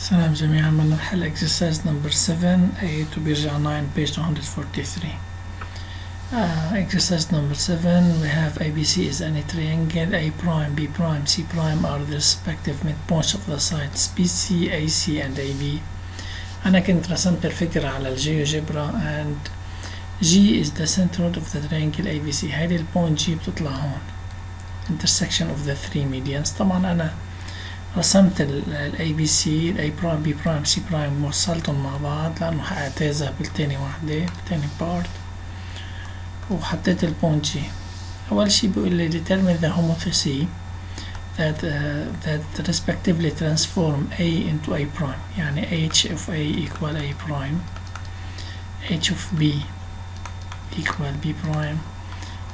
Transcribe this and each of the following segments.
السلام جميعا. من نحل exercise number 7 A بيرجع 9 page 243. Exercise number 7 we have ABC is any triangle. A prime, B prime, C prime are the respective midpoints of the sides BC, AC and AB. أنا كنت رسمت الفكرة على الجيوجبرا and G is the center of the triangle ABC. هذه البوينت G بتطلع هون intersection of the three medians. طبعا أنا رسمت ال ABC ال A prime B prime C prime ووصلتهم مع بعض لأنه حأعتازها بالتاني وحدة بالتاني part وحطيت البوينت G. أول شي بيقول لي determine the homothecy that respectively transform A into A prime. يعني H of A equal A prime, H of B equal B prime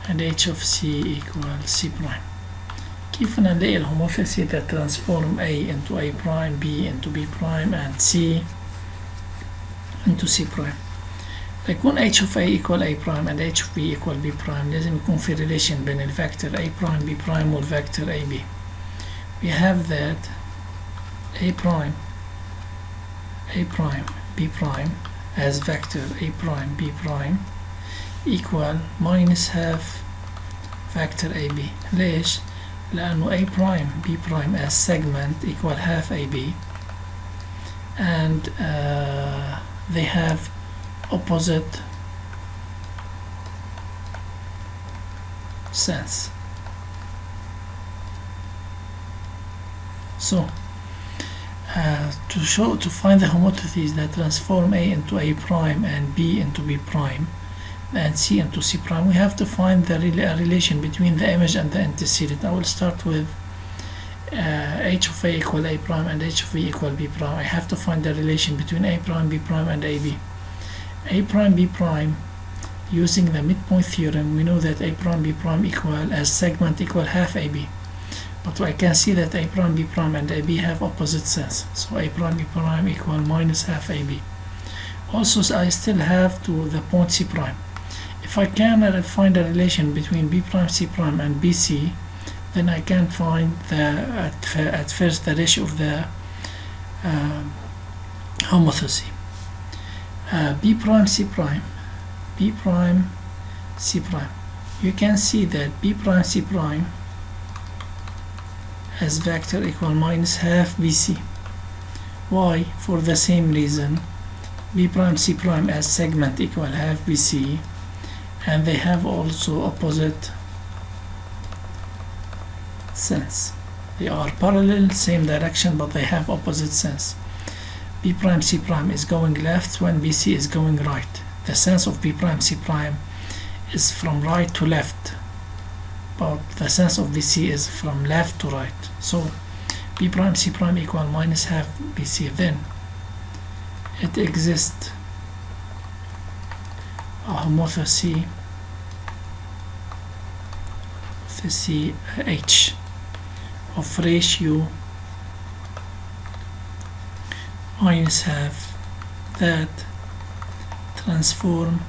and H of C equal C prime. كيف نلاقي الهوموثيسي that transform A into A prime, B into B prime and C into C prime. يكون H of A equal A prime and H of B equal B prime لازم يكون في relation بين الفاكتور A prime B prime والفاكتور AB. We have that A prime B prime as vector A prime B prime equal minus half factor AB. ليش؟ لأنه A prime B prime as segment equal half AB and they have opposite sense. So to find the homothecies that transform A into A prime and B into B prime and C into C prime, we have to find the relation between the image and the antecedent. I will start with H of A equal A prime and H of B equal B prime. I have to find the relation between A prime, B prime and AB. A prime, B prime, using the midpoint theorem, we know that A prime, B prime equal as segment equal half AB. But I can see that A prime, B prime and AB have opposite sense. So A prime, B prime equal minus half AB. Also, I still have to the point C prime. If I can find a relation between B prime, C prime and BC, then I can find at first the ratio of the homothecy. B prime, C prime, B prime, C prime. You can see that B prime, C prime as vector equal minus half BC. Why? For the same reason. B prime, C prime as segment equal half BC and they have also opposite sense. They are parallel, same direction, but they have opposite sense. B prime C prime is going left when BC is going right. The sense of B prime C prime is from right to left, but the sense of BC is from left to right. So B prime C prime equal minus half BC. Then it exists a homothecy H of ratio minus half that transform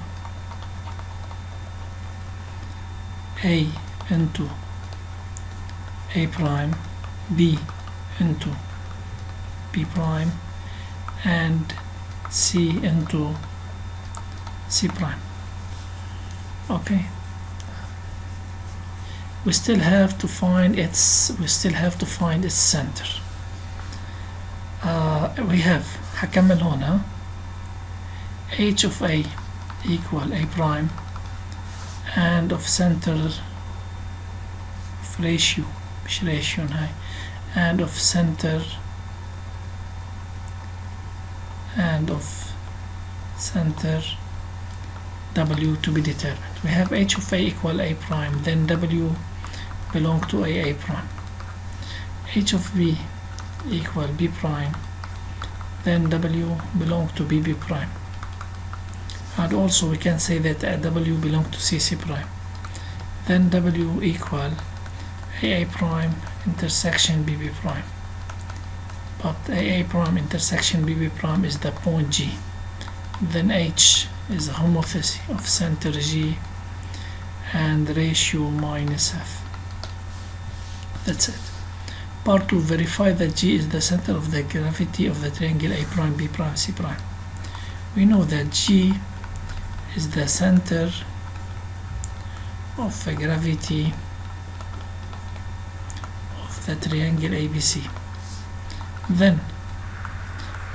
A into A prime, B into B prime and C into C prime. Okay, we still have to find its center. We have هكمل هنا H of A equal A prime and of center of ratio مش ratio هاي and of center W to be determined. We have H of A equal A prime, then W belong to A prime. H of B equal B prime, then W belong to B prime. And also we can say that W belong to C prime. Then W equal A prime intersection B prime. But A prime intersection B prime is the point G. Then H is a homothecy of center G and ratio minus F. That's it. Part 2, verify that G is the center of the gravity of the triangle A prime, B prime, C prime. We know that G is the center of the gravity of the triangle ABC. Then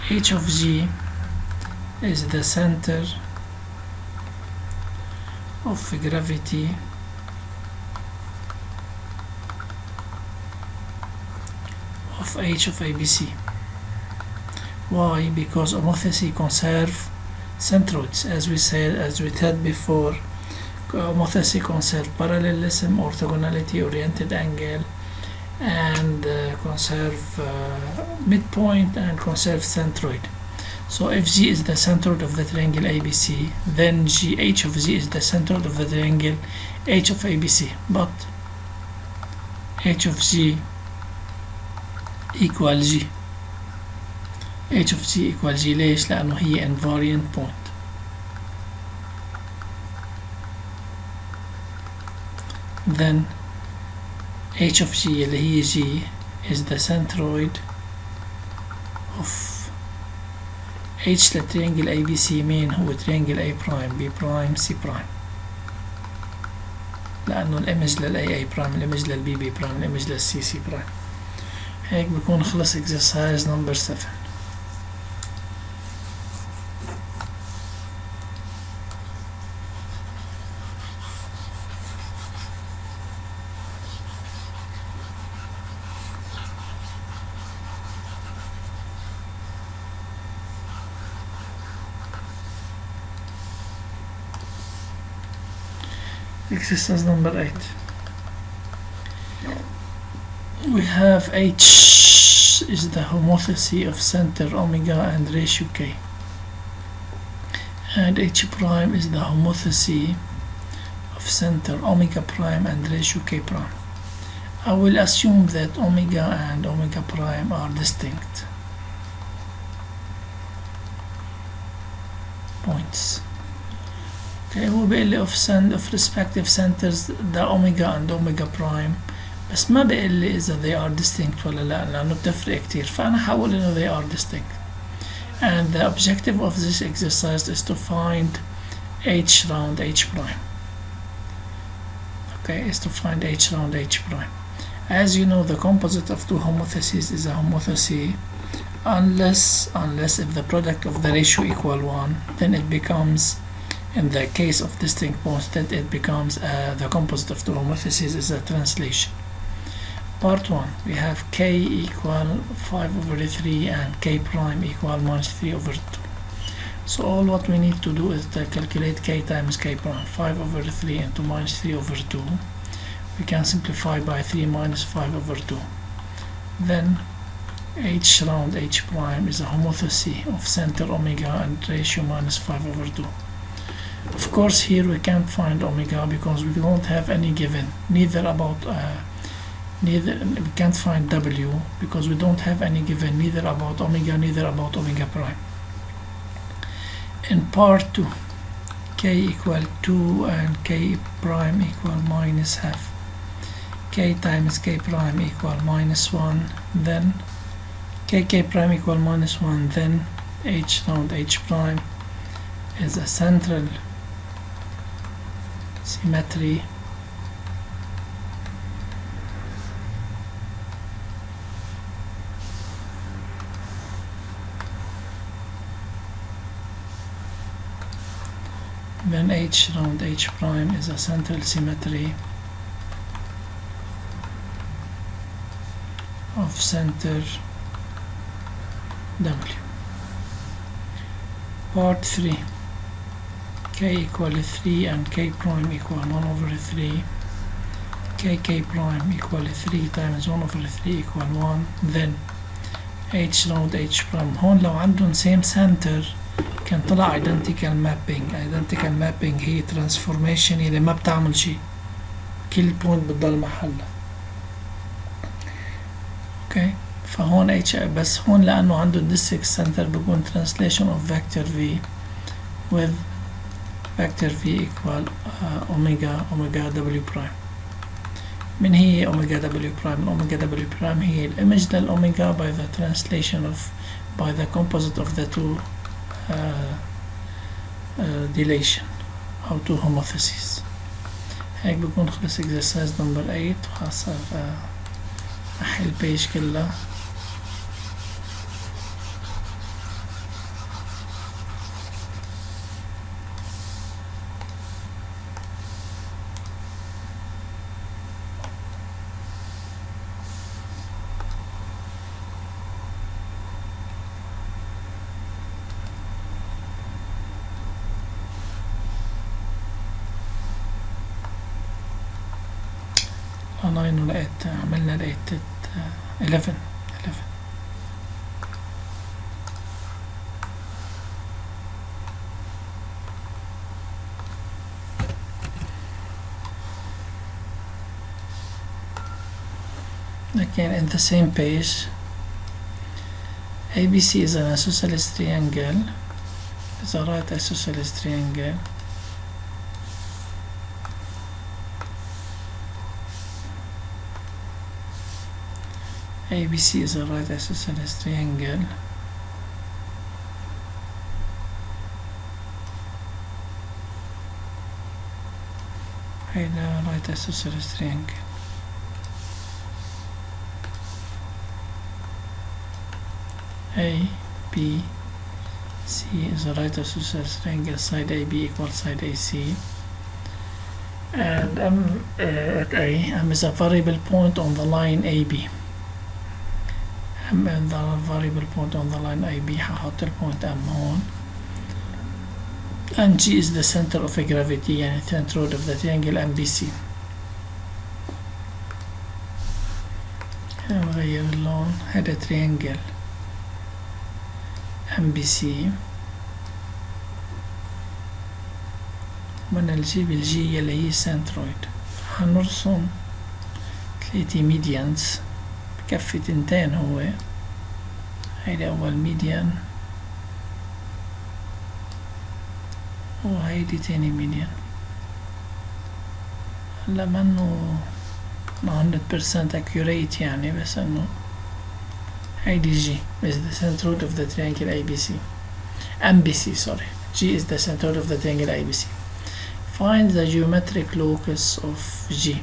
H of G is the center of the gravity of H of ABC. Why? Because homothecy conserve centroids, as we said before. Homothecy conserve parallelism, orthogonality, oriented angle, and conserve midpoint, and conserve centroid. So if G is the centroid of the triangle ABC, then H of G is the centroid of the triangle H of ABC. But H of G equal G. H of G equal G. ليش؟ لأنه هي invariant point. Then H of G اللي هي G is the centroid of H للتريانجل ABC. مين هو؟ تريانجل A prime, B prime, C prime. لأنه الإيمج للA A prime، الإيمج للB B prime، الإيمج للC C prime. هيك بكون خلص exercise number 7. Exercise number 8. We have H is the homothecy of center omega and ratio K, and H prime is the homothecy of center omega prime and ratio K prime. I will assume that omega and omega prime are distinct points. Okay, هو بيقول لي of respective centers the omega and omega prime، بس ما بيقول لي إذا they are distinct ولا لا، لأنه بتفرق كتير، فأنا هقول إنه they are distinct. And the objective of this exercise is to find H round H prime. Okay, is to find H round H prime. As you know, the composite of two homothecies is a homothecy unless if the product of the ratio equal 1, then it becomes, in the case of distinct points, that it becomes the composite of two homothecies is a translation. Part 1, we have K equal 5/3 and K prime equal -3/2. So all what we need to do is to calculate K times K prime. 5/3 into -3/2. We can simplify by 3 minus 5/2. Then H round H prime is a homothecy of center omega and ratio -5/2. Of course, here we can't find omega because we don't have any given, we can't find W because we don't have any given neither about omega, neither about omega prime. In part 2, K equal 2 and K prime equal -half. K times K prime equal -1, then K prime equal -1, then H round H prime is a central symmetry then H round H prime is a central symmetry of center W. Part 3, K equal 3 and K prime equal 1/3. K prime equal 3 times 1/3 equal 1. Then H round H prime. هون لو عندهم same center كان طلع identical mapping. Identical mapping هي transformation اللي ما بتعمل شي، كل point بتضل محلها. اوكي، فهون H بس هون لأنه عنده distinct center بكون translation of vector V with vector V equal omega W prime. من هي أوميجا دبليو برايم؟ الأوميجا دبليو برايم هي الإيمج للأوميجا by the translation of by the composite of the two dilation أو two homothecies. هيك بكون خلص exercise number 8 وخلاص أحل page كلها. لاين لقيت عملنا لقيت 11 again in the same page. ABC is an isosceles triangle, is a right isosceles triangle ABC is a right isosceles triangle هيدا right isosceles triangle. A, B, C is a right isosceles triangle, side AB equals side AC, and M at A, M is a variable point on the line AB. M is the variable point on the line AB. هحط البوينت M هون. And G is the center of gravity, يعني centroid of the triangle MBC. نغير اللون. هذا triangle MBC. بدنا نجيب الجي يلي هي centroid. هنرسم 3 medians. بكفي تنتين هو. هيدا أول ميديان وهيدي تاني ميديان. هلا منو 100% accurate يعني، بس انه هيدي G is the centroid of the triangle ABC. MBC sorry. G is the centroid of the triangle ABC. Find the geometric locus of G.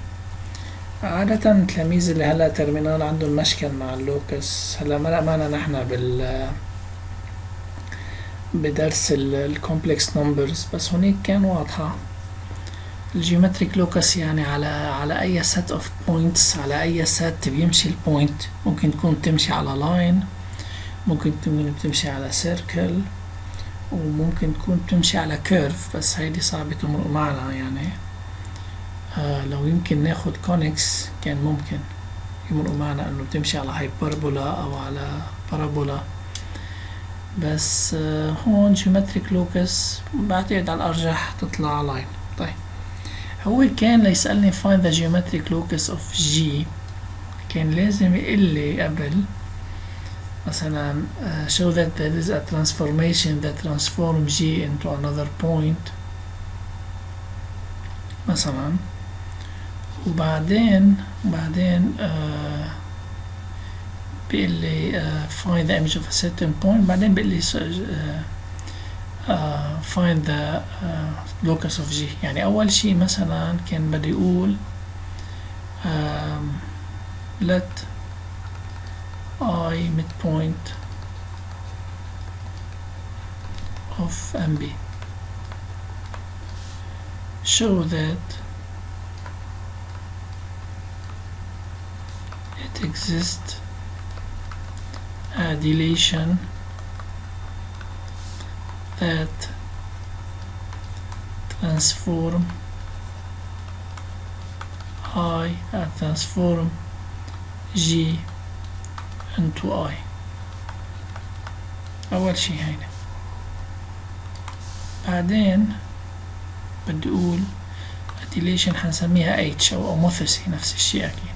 عادة التلاميذ اللي هلا ترمينال عندهم مشكل مع اللوكس. هلا معنا نحن بدرس الكومبلكس نمبرز، بس هونيك كان واضحة. الجيومتريك لوكس يعني على أي set of points، على أي set بيمشي البوينت. ممكن تكون تمشي على لاين، ممكن تمشي على سيركل، وممكن تكون تمشي على كيرف، بس هيدي صعبة تمرق معنا يعني. لو يمكن ناخد كونكس كان ممكن يمرقوا معنا انه تمشي على هايبربولا او على بارابولا، بس هون جيومتريك لوكس بعتقد على الارجح تطلع لاين. طيب هو كان ليسألني find the geometric locus of G، كان لازم يقول لي قبل مثلا show that there is a transformation that transform G into another point مثلا، وبعدين بيقول لي find the image of a certain point، بعدين بيقول لي find the locus of G. يعني أول شي مثلا كان بدي يقول let I midpoint of MB show that it exists a dilation that transform transform G into I. أول شي هيدا. بعدين بدي أقول dilation حنسميها H أو homothecy، نفس الشي أكيد.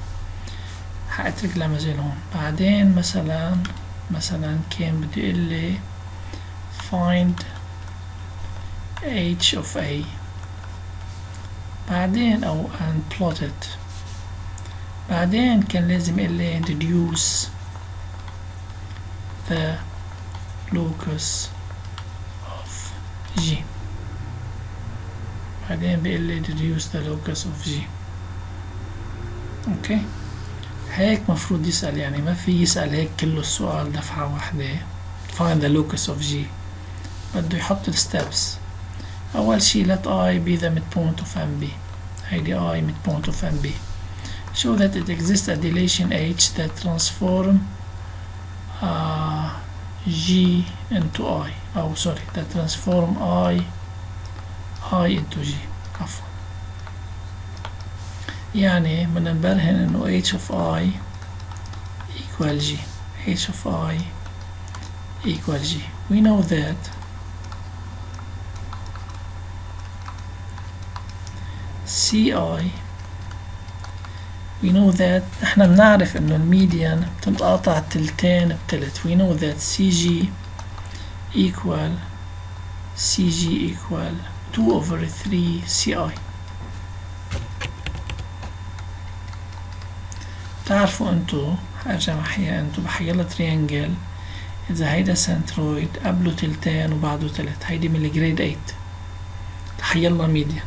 حأترك لها مجال هون. بعدين مثلا كان بدي يقول لي find H of A، بعدين أو and plot it بعدين كان لازم اللي introduce the locus of G. بعدين بيقول لي deduce the locus of G. اوكي، هيك مفروض يسأل، يعني ما في يسأل هيك كله السؤال دفعة واحدة. find the locus of G، بده يحط الستبس. أول شي let I be the midpoint of MB، هيدي I midpoint of MB. show that it exists a dilation H that transform G into I، أو sorry that transform I into G، عفوا. يعني بدنا نبرهن إنه H of I equal G. H of I equal G. We know that CI، we know that احنا بنعرف انه الميديان بتنقطع تلتين بتلت. we know that CG equal 2/3 CI. تعرفوا انتو حاجة محيا، انتو بحيلا تريانجل اذا هيدا سنترويد قبله تلتين وبعده تلت، هيدي من الجريد 8. تحيلنا ميديان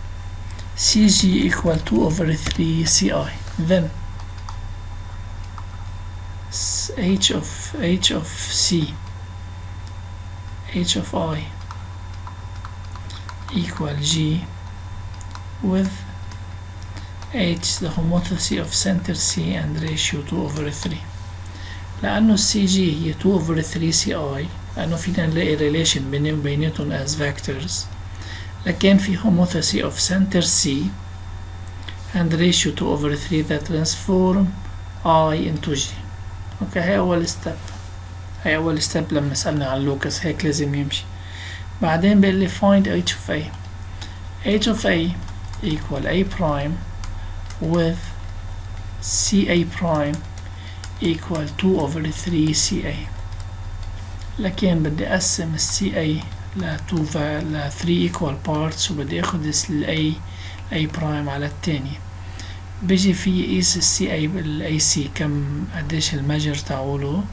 CG equal 2/3 CI. then H of C, H of I equal G with H the homothecy of center C and ratio 2/3. لأنه السي جي هي 2/3 CI، لأنه فينا نلاقي relation بيناتهم as vectors، لكن في homothecy of center C and ratio 2/3 that transform I into G. اوكي، هي أول step لما سألنا عن اللوكس، هيك لازم يمشي. بعدين بيقول لي find H of A. H of A equal A prime with CA prime equal 2/3 CA. لكن بدي أقسم CA ل 3 equal parts، وبدي أخد A prime على التاني. بيجي في يقيس CA بالAC كم قديش المجر تاعوله.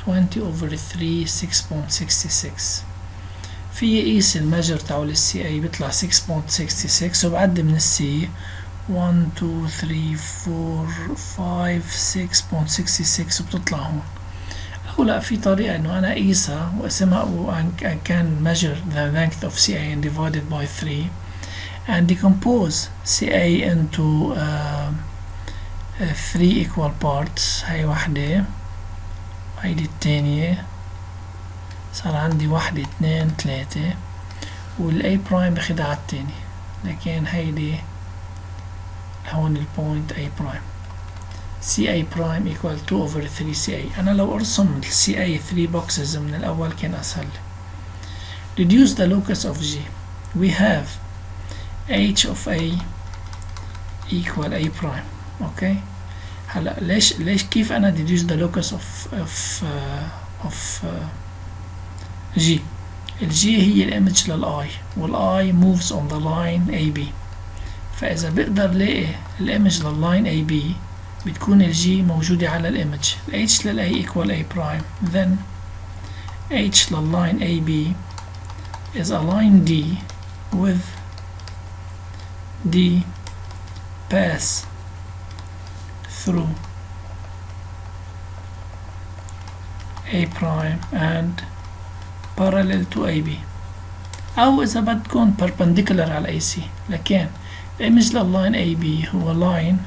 20/3 6.66. في يقيس المجر تاعول السي اي بيطلع 6.66، وبعد من السي 1 2 3 4 5 6.66 وبتطلع هون. أو لا، في طريقة إنه أنا أقيسها وأقسمها، وأن كان measure the length of CA and divided by 3 and decompose CA into 3 equal parts. هاي واحدة، هيدي التانية، صار عندي 1 2 3، والA prime بخدها على التاني. لكن هيدي هون البوينت A prime. CA prime equal 2/3 CA. أنا لو أرسم ال CA 3 boxes من الأول كان أسهل. Deduce the locus of G. We have H of A equal A prime. Okay. هلا ليش كيف أنا deduce the locus of G؟ G هي الإيمج للI، والI moves on the line AB. فإذا بقدر لاقي الإيمج لللاين AB بتكون الجي موجودة على الإيمج. H للA equal A prime. then H للline AB is a line D with D pass through A prime and parallel to AB. أو إذا بدكم perpendicular على AC، لكن الإيمج للline AB هو line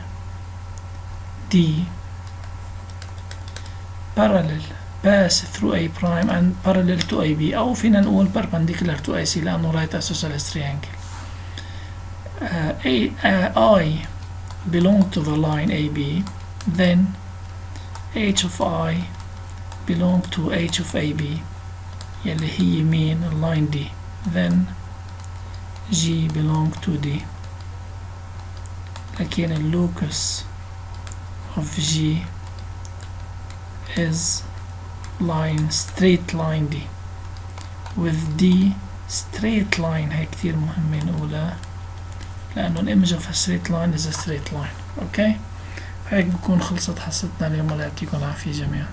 D parallel pass through A prime and parallel to AB، أو فينا نقول perpendicular to AC لأنه right isosceles triangle. I belong to the line AB. then H of I belong to H of AB يلي هي مين؟ line D. then G belong to D. لكن اللوكس of G is straight line D with D straight line هاي كتير مهمة نقولها لأنه الإيمج of a straight line is a straight line. أوكي، هيك بكون خلصت حصتنا اليوم. الله يعطيكم العافية جميعا.